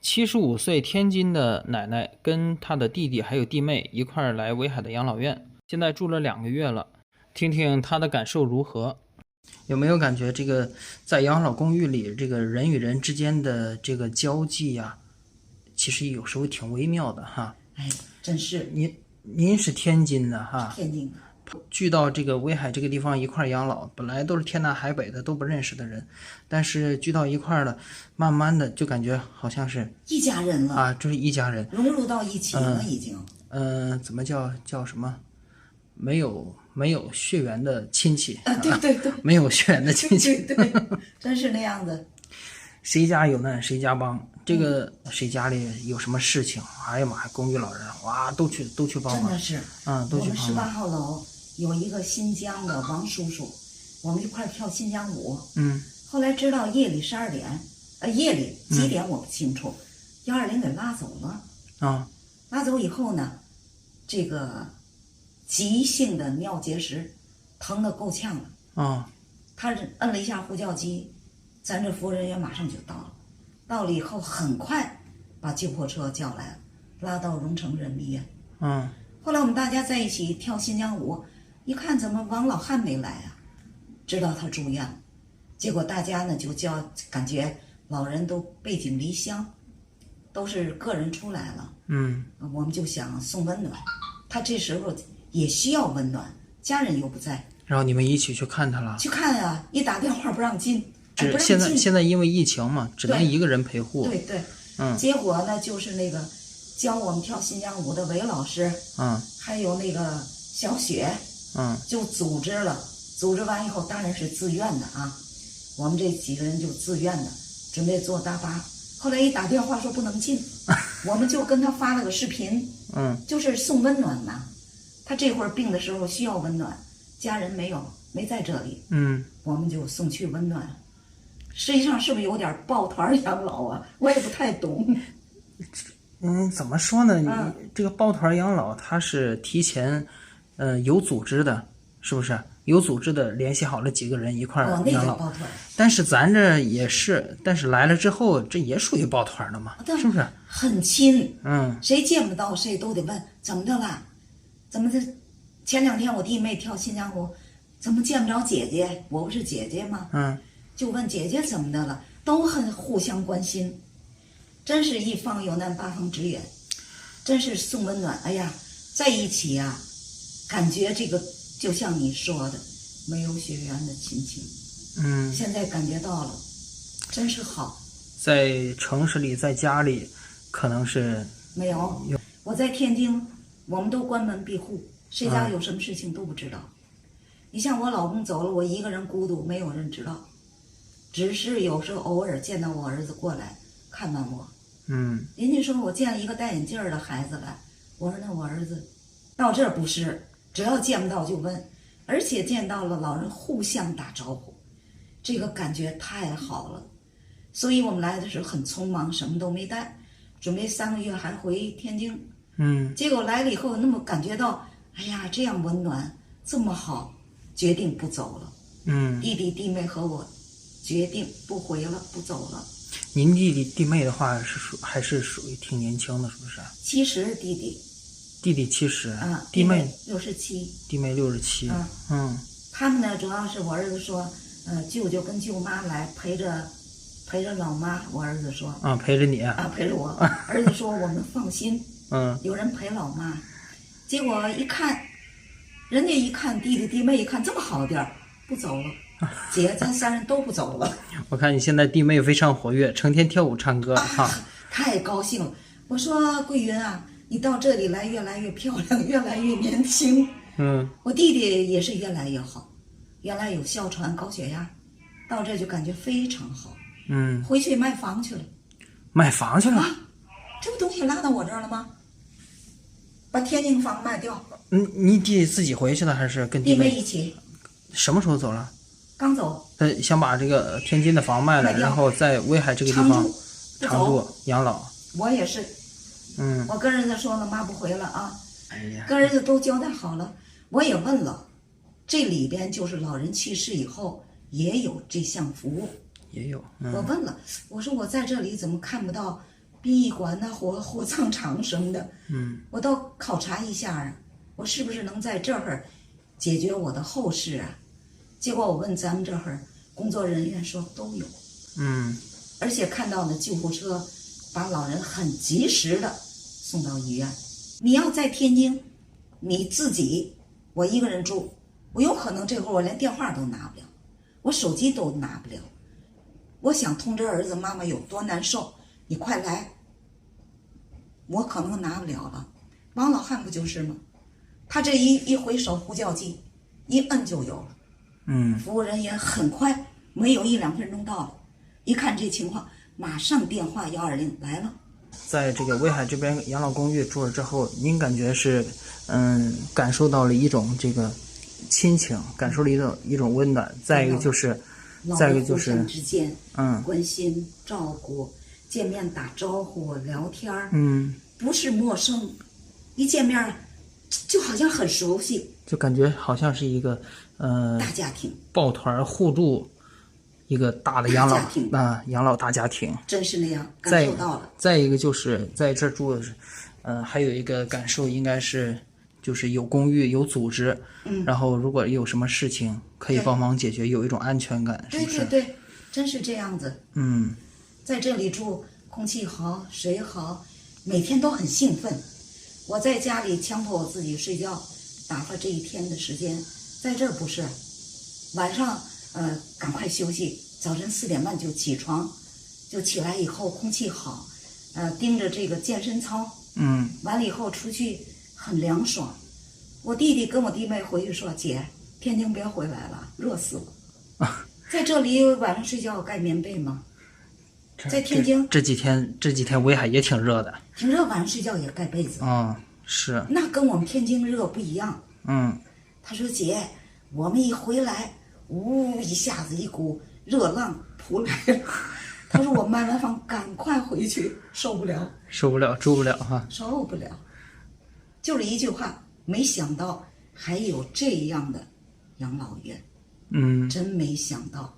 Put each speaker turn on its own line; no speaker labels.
75岁天津的奶奶跟她的弟弟还有弟妹一块儿来威海的养老院，现在住了2个月了，听听她的感受如何？有没有感觉这个在养老公寓里，这个人与人之间的这个交际呀，其实有时候挺微妙的哈？
哎，真是。
您是天津的哈？
天津的。
聚到这个威海这个地方一块养老，本来都是天南海北的，都不认识的人，但是聚到一块了，慢慢的就感觉好像是
一家人了
啊，这是一家人，
融入到一起了已经。
怎么叫什么？没有血缘的亲戚
啊，对对对，
没有血缘的亲戚，
对对对，真是那样的。
谁家有难谁家帮，这个谁家里有什么事情，哎呀妈呀，公寓老人哇都去帮忙，
真的是。
都去
我们18
帮忙。
号楼有一个新疆的王叔叔，我们一块跳新疆舞。后来知道夜里12点，夜里几点我不清楚，120给拉走了。拉走以后呢，这个急性的尿结石，疼得够呛了。他摁了一下呼叫机，咱这服务人员马上就到了。到了以后，很快把救护车叫来了，拉到荣成人民医院。后来我们大家在一起跳新疆舞，一看怎么王老汉没来啊？知道他住院了。结果大家呢就感觉老人都背井离乡，都是个人出来了。我们就想送温暖，他这时候也需要温暖，家人又不在。
然后你们一起去看他了？
去看啊，一打电话不让进。
现在因为疫情嘛，只能一个人陪护。
对对。结果呢，就是那个教我们跳新疆舞的韦老师，还有那个小雪，就组织了。组织完以后，当然是自愿的啊。我们这几个人就自愿的，准备坐大巴。后来一打电话说不能进，我们就跟他发了个视频，就是送温暖嘛。他这会儿病的时候需要温暖，家人没在这里，我们就送去温暖。实际上是不是有点抱团养老啊？我也不太懂。
怎么说呢？你这个抱团养老，它是提前，有组织的，是不是？有组织的联系好了几个人一块养老。
那个抱团。
但是咱这也是，但是来了之后，这也属于抱团的嘛，是不是？
很亲。谁见不到谁都得问怎么的了？怎么的？前2天我弟妹跳新疆舞，怎么见不着姐姐？我不是姐姐吗？就问姐姐怎么的了，都很互相关心，真是一方有难八方支援，真是送温暖。哎呀，在一起呀，感觉这个就像你说的，没有血缘的亲情。现在感觉到了，真是好。
在城市里，在家里，可能是
没有。我在天津，我们都关门闭户，谁家有什么事情都不知道。你像我老公走了，我一个人孤独，没有人知道。只是有时候偶尔见到我儿子过来看望我。人家说我见了一个戴眼镜的孩子来，我说那我儿子到这儿不是，只要见不到就问，而且见到了老人互相打招呼，这个感觉太好了。所以我们来的时候很匆忙，什么都没带，准备3个月还回天津。结果来了以后，那么感觉到，哎呀，这样温暖，这么好，决定不走了。弟弟弟妹和我决定不回了，不走了。
您弟弟弟妹的话还是属于挺年轻的，是不是
？70弟弟
70，弟妹
67，
弟妹67。
他们呢，主要是我儿子说，舅舅跟舅妈来陪着老妈。我儿子说
陪着你
陪着我。儿子说我们放心，有人陪老妈。结果一看，人家一看弟弟弟妹一看这么好的地儿，不走了。姐，咱3人都不走了。
我看你现在弟妹非常活跃，成天跳舞唱歌
太高兴了。我说桂云啊，你到这里来越来越漂亮，越来越年轻。我弟弟也是越来越好，原来有哮喘高血压，到这就感觉非常好。回去卖房去了。
卖房去了？
这不东西拉到我这儿了吗？把天津房卖掉。
你弟自己回去了还是跟弟
妹一起？
什么时候走了？
刚走。
想把这个天津的房卖了，然后在威海这个地方常住养老。
我也是。我跟儿子说了，妈不回了啊。
哎呀，
跟儿子都交代好了。我也问了，这里边就是老人去世以后也有这项服务。
也有。
我问了，我说我在这里怎么看不到殡仪馆呐、火葬场什么的，我都考察一下啊，我是不是能在这儿解决我的后事啊？结果我问咱们这儿工作人员说都有，而且看到呢救护车把老人很及时的送到医院。你要在天津，你自己我一个人住，我有可能这会儿我连电话都拿不了，我手机都拿不了。我想通知儿子妈妈有多难受，你快来，我可能拿不了了。王老汉不就是吗？他这一回手呼叫机，一摁就有了。服务人员很快，没有1-2分钟到了。一看这情况，马上电话120来了。
在这个威海这边养老公寓住了之后，您感觉是感受到了一种这个亲情，感受了一种温暖。再一个就是，
之间关心照顾，见面打招呼聊天不是陌生，一见面就好像很熟悉，
就感觉好像是一个
大家庭，
抱团互助，一个大的养老大家庭，
真是那样感受到了。
再一个就是在这住的是，还有一个感受应该是，就是有公寓有组织，然后如果有什么事情可以帮忙解决，有一种安全感，是不是？
对，真是这样子。在这里住，空气好，水好，每天都很兴奋。我在家里强迫我自己睡觉，打发这一天的时间，在这儿不是，晚上赶快休息，早晨4点半就起床，就起来以后空气好，盯着这个健身操，完了以后出去很凉爽。我弟弟跟我弟妹回去说，姐，天津别回来了，热死了。在这里晚上睡觉盖棉被吗？在天津
这几天威海也挺热的，
挺热，晚上睡觉也盖被子。
是。
那跟我们天津热不一样。他说姐，我们一回来，一下子一股热浪扑来了。他说我卖完房赶快回去，受不了，
住不了哈，
受不了。就是一句话，没想到还有这样的养老院，真没想到。